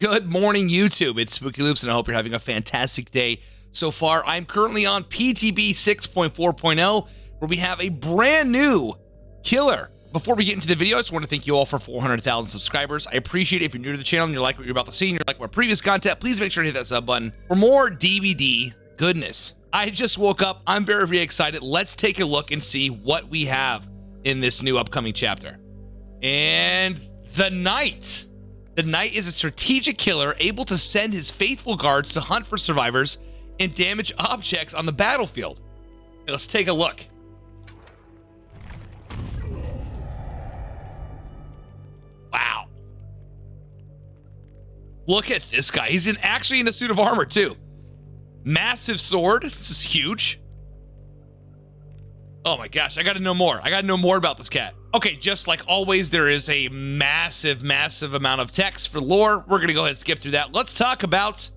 Good morning, YouTube. It's SpookyLoopz, and I hope you're having a fantastic day so far. I'm currently on PTB 6.4.0, where we have a brand new killer. Before we get into the video, I just want to thank you all for 400,000 subscribers. I appreciate it. If you're new to the channel and you like what you're about to see and you like my previous content, please make sure to hit that sub button for more DVD goodness. I just woke up. I'm very, very excited. Let's take a look and see what we have in this new upcoming chapter. And the Knight. The Knight is a strategic killer able to send his faithful guards to hunt for survivors and damage objects on the battlefield. Let's take a look. Wow. Look at this guy. He's actually in a suit of armor too. Massive sword. This is huge. Oh my gosh, I gotta know more. I gotta know more about this cat. Okay, just like always, there is a massive, massive amount of text for lore. We're gonna go ahead and skip through that. Let's talk about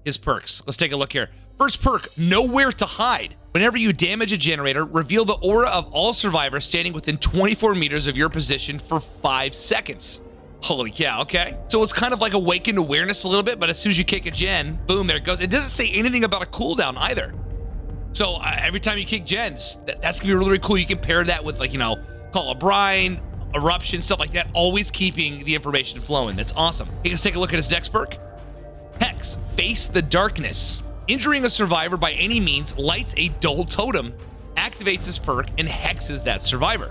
his perks. Let's take a look here. First perk, Nowhere to Hide. Whenever you damage a generator, reveal the aura of all survivors standing within 24 meters of your position for 5 seconds. Holy cow, okay. So it's kind of like awakened awareness a little bit, but as soon as you kick a gen, boom, there it goes. It doesn't say anything about a cooldown either. So every time you kick gens, that's gonna be really, really cool. You can pair that with, like, you know, Call of Brine, Eruption, stuff like that, always keeping the information flowing. That's awesome. Okay, let's take a look at his next perk. Hex, Face the Darkness. Injuring a survivor by any means lights a dull totem, activates this perk, and hexes that survivor.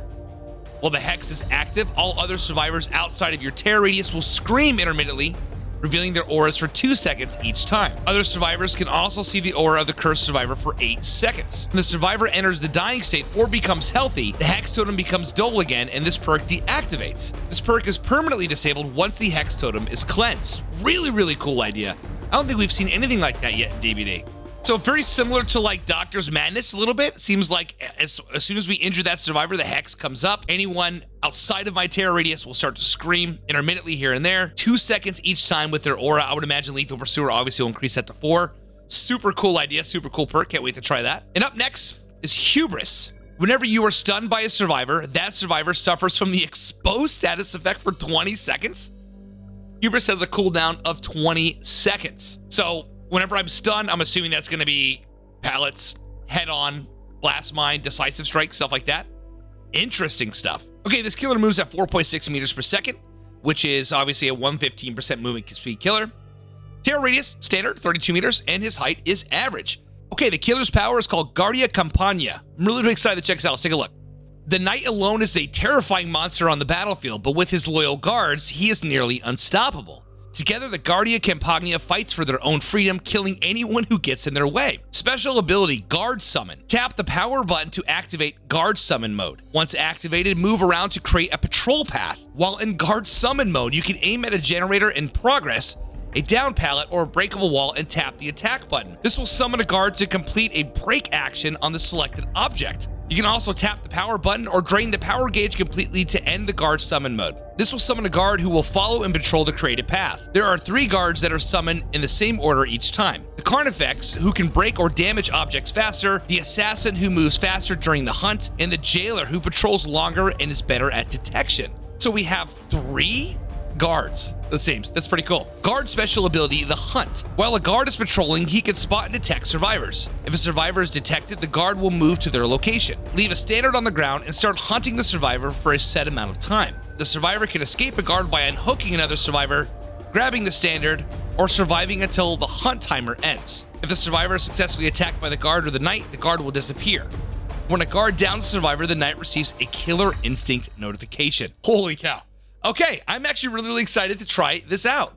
While the hex is active, all other survivors outside of your terror radius will scream intermittently, revealing their auras for 2 seconds each time. Other survivors can also see the aura of the cursed survivor for 8 seconds. When the survivor enters the dying state or becomes healthy, the hex totem becomes dull again, and this perk deactivates. This perk is permanently disabled once the hex totem is cleansed. Really, really cool idea. I don't think we've seen anything like that yet in DVD. So very similar to like Doctor's Madness a little bit. Seems like as soon as we injure that survivor, the hex comes up. Anyone outside of my terror radius will start to scream intermittently here and there. 2 seconds each time with their aura. I would imagine Lethal Pursuer obviously will increase that to 4. Super cool idea, super cool perk. Can't wait to try that. And up next is Hubris. Whenever you are stunned by a survivor, that survivor suffers from the exposed status effect for 20 seconds. Hubris has a cooldown of 20 seconds. So whenever I'm stunned, I'm assuming that's going to be pallets, head-on, blast mine, decisive strike, stuff like that. Interesting stuff. Okay, this killer moves at 4.6 meters per second, which is obviously a 115% movement speed killer. Terror radius, standard, 32 meters, and his height is average. Okay, the killer's power is called Guardia Campania. I'm really excited to check this out. Let's take a look. The Knight alone is a terrifying monster on the battlefield, but with his loyal guards, he is nearly unstoppable. Together, the Guardia Campania fights for their own freedom, killing anyone who gets in their way. Special ability, Guard Summon. Tap the power button to activate Guard Summon mode. Once activated, move around to create a patrol path. While in Guard Summon mode, you can aim at a generator in progress, a down pallet, or a breakable wall and tap the attack button. This will summon a guard to complete a break action on the selected object. You can also tap the power button or drain the power gauge completely to end the guard summon mode. This will summon a guard who will follow and patrol the created path. There are 3 guards that are summoned in the same order each time. The Carnifex, who can break or damage objects faster, the Assassin, who moves faster during the hunt, and the Jailer, who patrols longer and is better at detection. So we have 3 guards. That seems, that's pretty cool. Guard special ability, the Hunt. While a guard is patrolling, he can spot and detect survivors. If a survivor is detected, the guard will move to their location. Leave a standard on the ground and start hunting the survivor for a set amount of time. The survivor can escape a guard by unhooking another survivor, grabbing the standard, or surviving until the hunt timer ends. If the survivor is successfully attacked by the guard or the Knight, the guard will disappear. When a guard downs a survivor, the Knight receives a Killer Instinct notification. Holy cow. Okay, I'm actually really, really excited to try this out.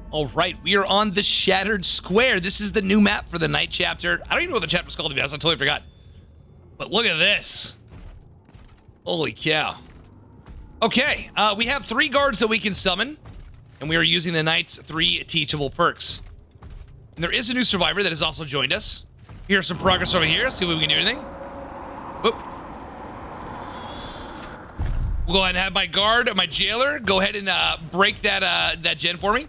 All right, we are on the Shattered Square. This is the new map for the Knight chapter. I don't even know what the chapter's called, to be honest. I totally forgot. But look at this. Holy cow. Okay, we have 3 guards that we can summon, and we are using the Knight's 3 teachable perks. And there is a new survivor that has also joined us. Here's some progress over here. See if we can do anything. Whoop. We'll go ahead and have my guard, my Jailer, go ahead and break that that gen for me.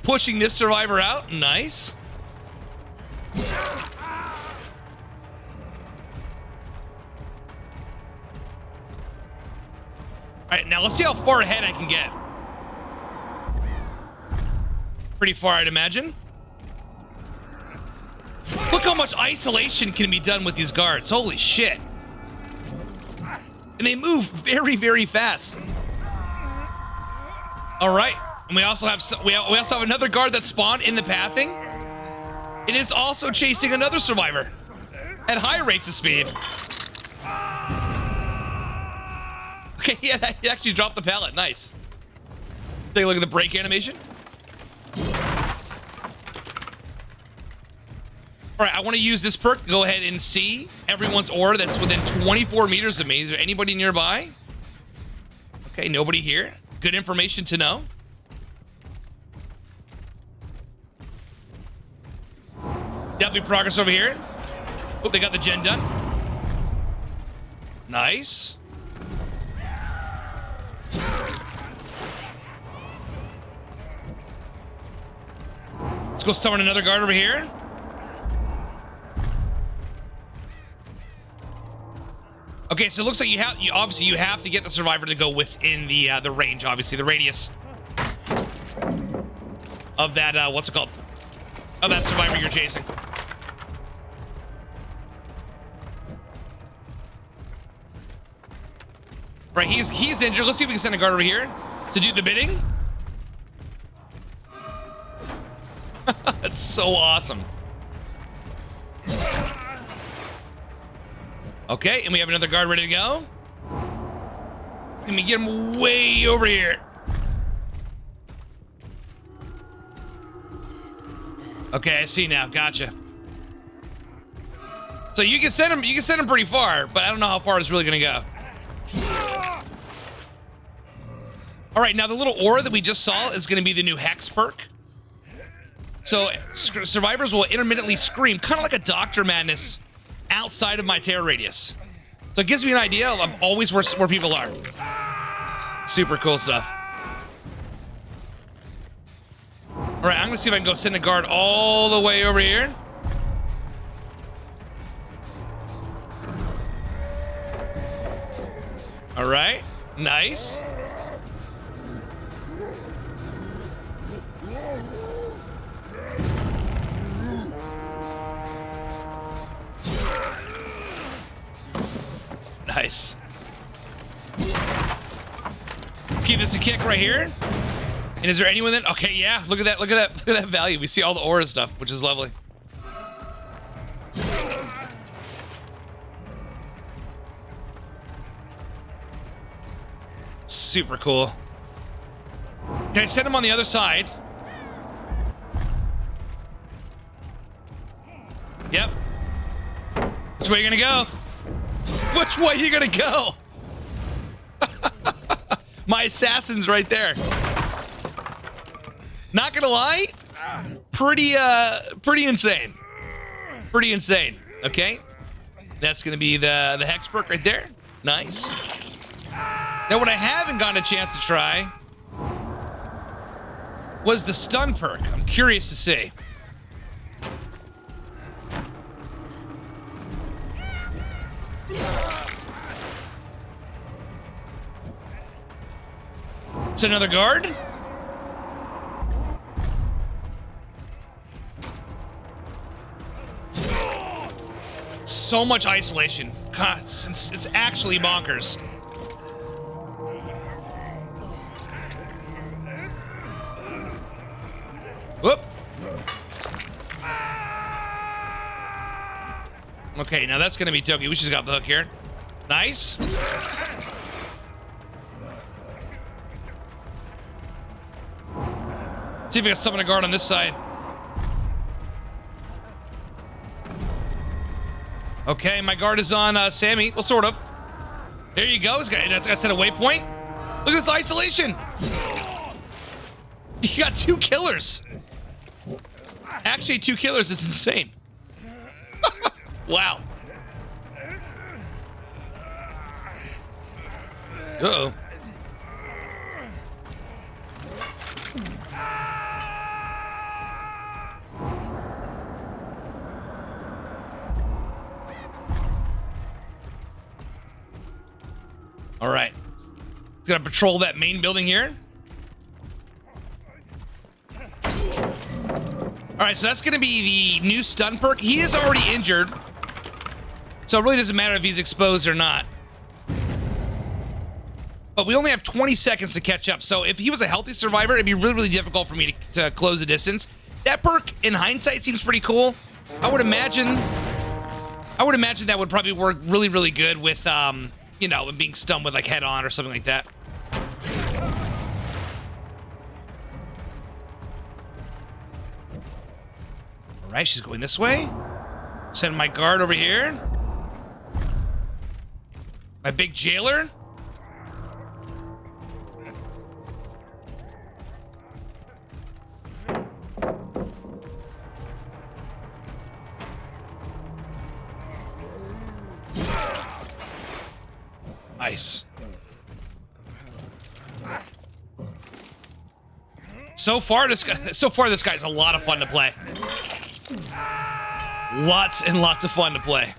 Pushing this survivor out. Nice. All right, now let's see how far ahead I can get. Pretty far, I'd imagine. Look how much isolation can be done with these guards. Holy shit. And they move very, very fast. All right. And we also have another guard that spawned in the pathing. It is also chasing another survivor at high rates of speed. Okay, yeah, he actually dropped the pallet. Nice. Take a look at the brake animation. All right, I want to use this perk to go ahead and see everyone's aura that's within 24 meters of me. Is there anybody nearby? Okay, nobody here. Good information to know. Definitely progress over here. Oh, they got the gen done. Nice. Let's go summon another guard over here. Okay, so it looks like you obviously have to get the survivor to go within the range, obviously the radius of that what's it called? Of that survivor you're chasing. Right, he's injured. Let's see if we can send a guard over here to do the bidding. That's so awesome. Okay, and we have another guard ready to go. Let me get him way over here. Okay, I see now. Gotcha. So you can send him pretty far, but I don't know how far it's really gonna go. All right, now the little aura that we just saw is gonna be the new Hex perk. So survivors will intermittently scream, kind of like a Dr. Madness, outside of my terror radius. So it gives me an idea of always where people are. Super cool stuff. All right, I'm gonna see if I can go send a guard all the way over here. All right, nice. Nice. Let's give this a kick right here. And is there anyone that? Okay, yeah. Look at that. Look at that. Look at that value. We see all the aura stuff, which is lovely. Super cool. Can I send him on the other side? Yep. Which way are you gonna go? Which way are you gonna go? My assassin's right there. Not gonna lie, pretty insane. Pretty insane. Okay, that's gonna be the Hex perk right there. Nice. Now, what I haven't gotten a chance to try was the stun perk. I'm curious to see. It's another guard. So much isolation. God, it's actually bonkers. Whoop. Okay, now that's gonna be Toki. We just got the hook here. Nice. See if I can summon a guard on this side. Okay, my guard is on Sammy. Well, sort of. There you go. It's got to set a waypoint. Look at this isolation. You got 2 killers. Actually, 2 killers is insane. Wow. Uh-oh. All right. It's gonna patrol that main building here. All right, so that's going to be the new stun perk. He is already injured, so it really doesn't matter if he's exposed or not. But we only have 20 seconds to catch up, so if he was a healthy survivor, it'd be really, really difficult for me to close the distance. That perk, in hindsight, seems pretty cool. I would imagine that would probably work really, really good with, you know, being stunned with, like, head-on or something like that. All right, she's going this way. Send my guard over here. My big jailer. Nice. So far, this guy's a lot of fun to play. Lots and lots of fun to play.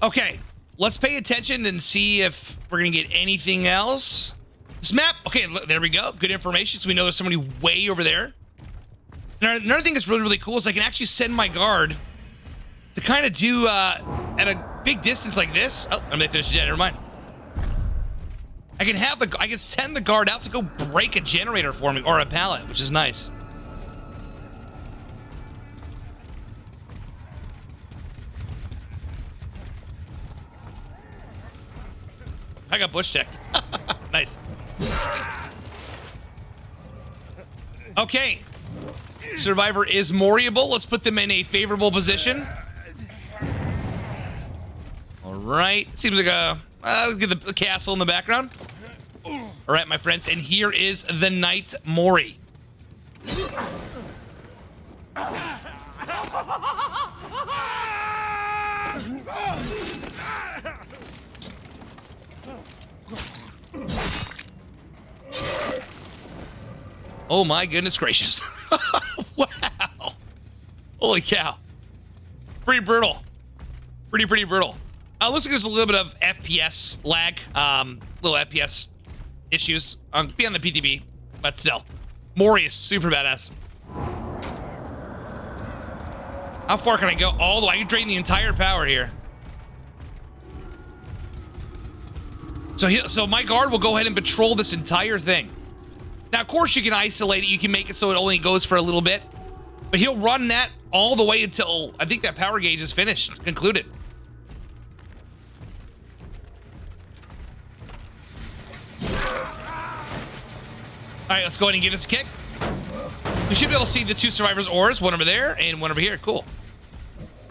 Okay, let's pay attention and see if we're gonna get anything else. This map, okay, look, there we go. Good information, so we know there's somebody way over there. And another thing that's really, really cool is I can actually send my guard to kind of do, at a big distance like this. Oh, I'm gonna finish it. Never mind. I can send the guard out to go break a generator for me, or a pallet, which is nice. I got bush checked. Nice. Okay. Survivor is Moriable. Let's put them in a favorable position. All right. Seems like a... let's get the castle in the background. All right, my friends. And here is the Knight Mori. Oh my goodness gracious. Wow. Holy cow. Pretty brutal. Pretty brutal. Looks like there's a little bit of FPS lag, little FPS issues beyond the PTB, but still. Mori is super badass. How far can I go? All the way. I can drain the entire power here. So my guard will go ahead and patrol this entire thing. Now, of course, you can isolate it. You can make it so it only goes for a little bit. But he'll run that all the way until I think that power gauge is finished, concluded. All right, let's go ahead and give this a kick. We should be able to see the two survivors' ores, one over there and one over here. Cool.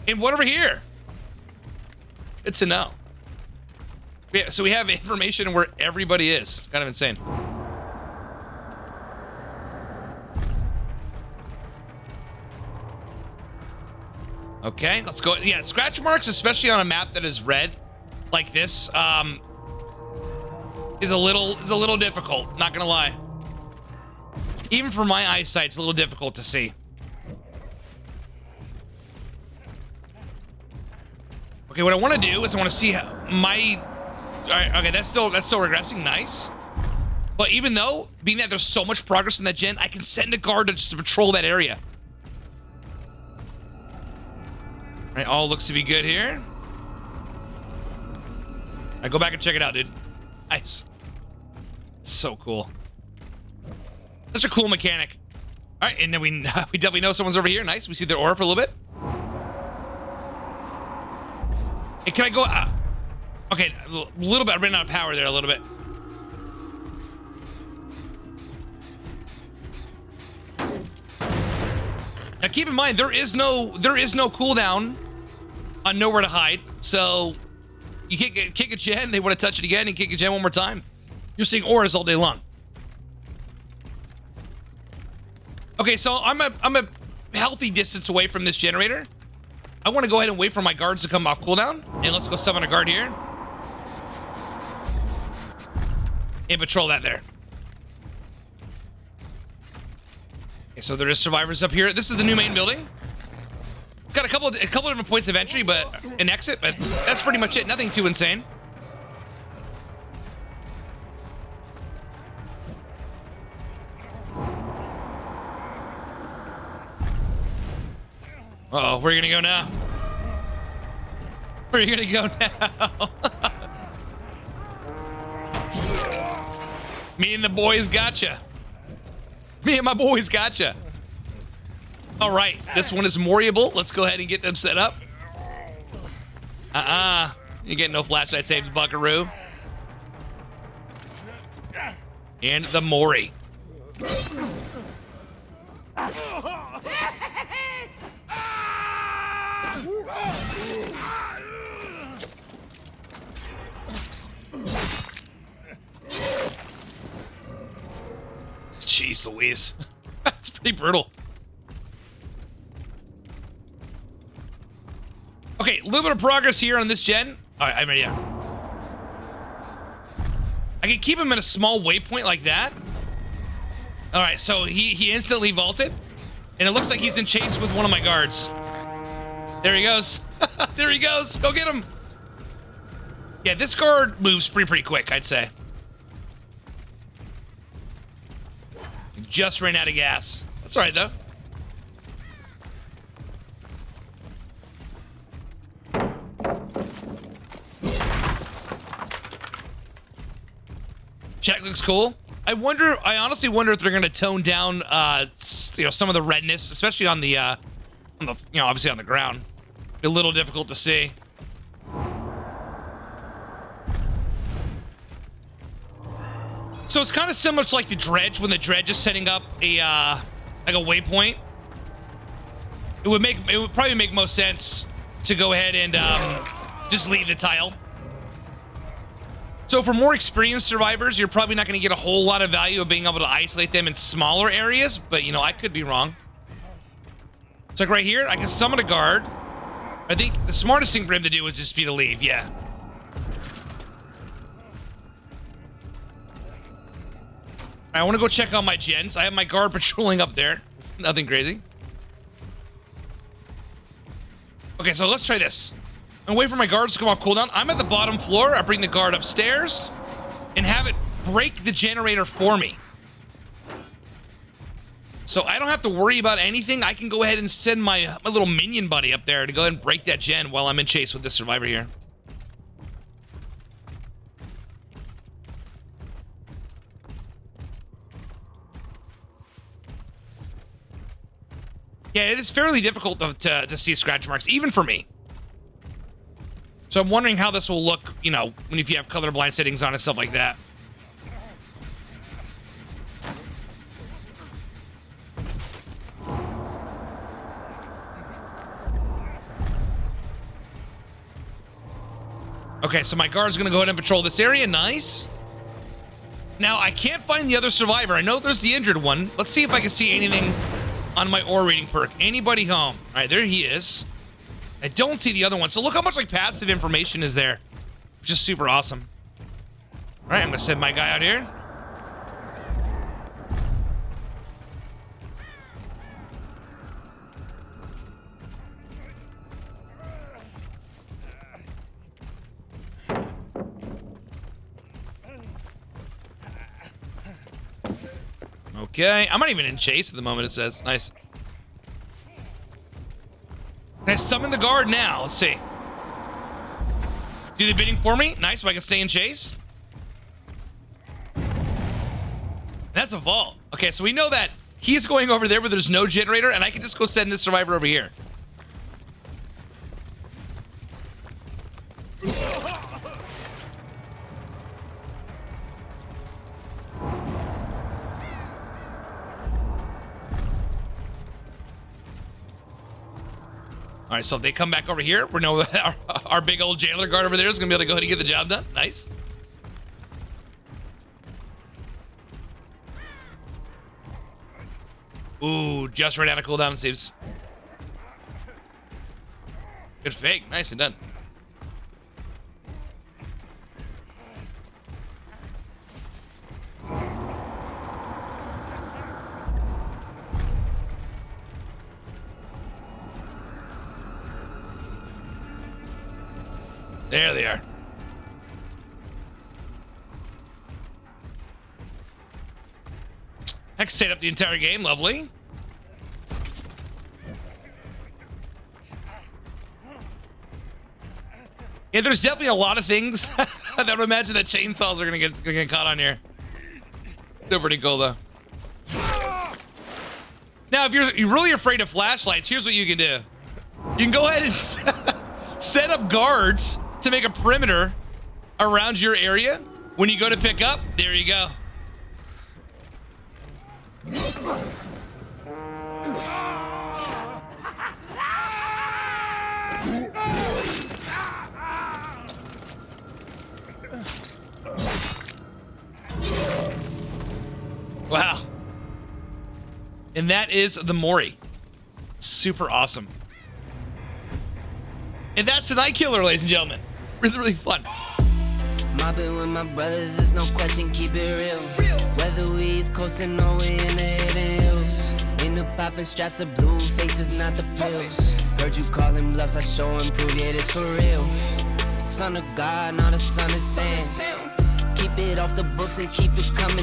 And one over here. Good to know. Yeah, so we have information where everybody is. It's kind of insane. Okay, let's go. Yeah, scratch marks, especially on a map that is red like this, is a little difficult, not gonna lie. Even for my eyesight, it's a little difficult to see. Okay, what I want to do is I want to see how my... All right, okay, that's still regressing. Nice. But even though, being that there's so much progress in that gen, I can send a guard to just patrol that area. All right, all looks to be good here. All right, go back and check it out, dude. Nice. It's so cool. Such a cool mechanic. All right, and then we definitely know someone's over here. Nice. We see their aura for a little bit. Hey, can I go? Okay, a little bit. I ran out of power there a little bit. Now keep in mind there is no cooldown on nowhere to hide. So you kick a gen, they want to touch it again, and kick a gen one more time. You're seeing auras all day long. Okay, so I'm a healthy distance away from this generator. I want to go ahead and wait for my guards to come off cooldown, and let's go summon a guard here and patrol that there. Okay, so there is survivors up here. This is the new main building. Got a couple different points of entry, but an exit, but that's pretty much it. Nothing too insane. Uh-oh, where are you gonna go now? Where are you gonna go now? Me and the boys gotcha. Me and my boys gotcha. All right, this one is Moriable. Let's go ahead and get them set up. You get no flashlight saves, buckaroo. And the Mori. Jeez Louise. That's pretty brutal. Okay, a little bit of progress here on this gen. All right, I'm ready. I can keep him at a small waypoint like that. All right, so he instantly vaulted. And it looks like he's in chase with one of my guards. There he goes. There he goes. Go get him. Yeah, this guard moves pretty quick, I'd say. Just ran out of gas. That's all right, though. Check looks cool. I honestly wonder if they're going to tone down, some of the redness, especially on the, obviously on the ground. Be a little difficult to see. So it's kind of similar to like the dredge, when the dredge is setting up a like a waypoint. It would probably make most sense to go ahead and just leave the tile. So for more experienced survivors, you're probably not going to get a whole lot of value of being able to isolate them in smaller areas, but I could be wrong. So like right here, I can summon a guard. I think the smartest thing for him to do would just be to leave, yeah. I want to go check on my gens. I have my guard patrolling up there. Nothing crazy. Okay, so let's try this. I'm gonna wait for my guards to come off cooldown. I'm at the bottom floor. I bring the guard upstairs and have it break the generator for me. So I don't have to worry about anything. I can go ahead and send my little minion buddy up there to go ahead and break that gen while I'm in chase with this survivor here. Yeah, it is fairly difficult to see scratch marks, even for me. So I'm wondering how this will look, if you have colorblind settings on and stuff like that. Okay, so my guard's gonna go ahead and patrol this area. Nice. Now, I can't find the other survivor. I know there's the injured one. Let's see if I can see anything on my ore reading perk. Anybody home? All right, there he is. I don't see the other one. So look how much passive information is there, which is super awesome. All right, I'm gonna send my guy out here. Okay, I'm not even in chase at the moment, it says. Nice. Can I summon the guard now? Let's see. Do the bidding for me. Nice, so I can stay in chase. That's a vault. Okay, so we know that he's going over there where there's no generator, and I can just go send this survivor over here. All right, so if they come back over here, we know our big old jailer guard over there is going to be able to go ahead and get the job done. Nice. Ooh, just right out of cooldown, it seems. Good fake. Nice and done. There they are. Hex stayed up the entire game. Lovely. Yeah, there's definitely a lot of things that I would imagine that chainsaws are gonna get caught on here. Still pretty cool though. Now, if you're really afraid of flashlights, here's what you can do. You can go ahead and set up guards to make a perimeter around your area. When you go to pick up, there you go. Wow. And that is the Mori. Super awesome. And that's the Night Killer, ladies and gentlemen. Really, really fun. Mobbing with my brothers, there's no question, keep it real. Whether we East coastin' or we in the hidden hills. In the poppin' straps of blue faces, not the pills. Heard you callin' bluffs, I show and prove it is for real. Son of God, not a son of Sam. Keep it off the books and keep it coming.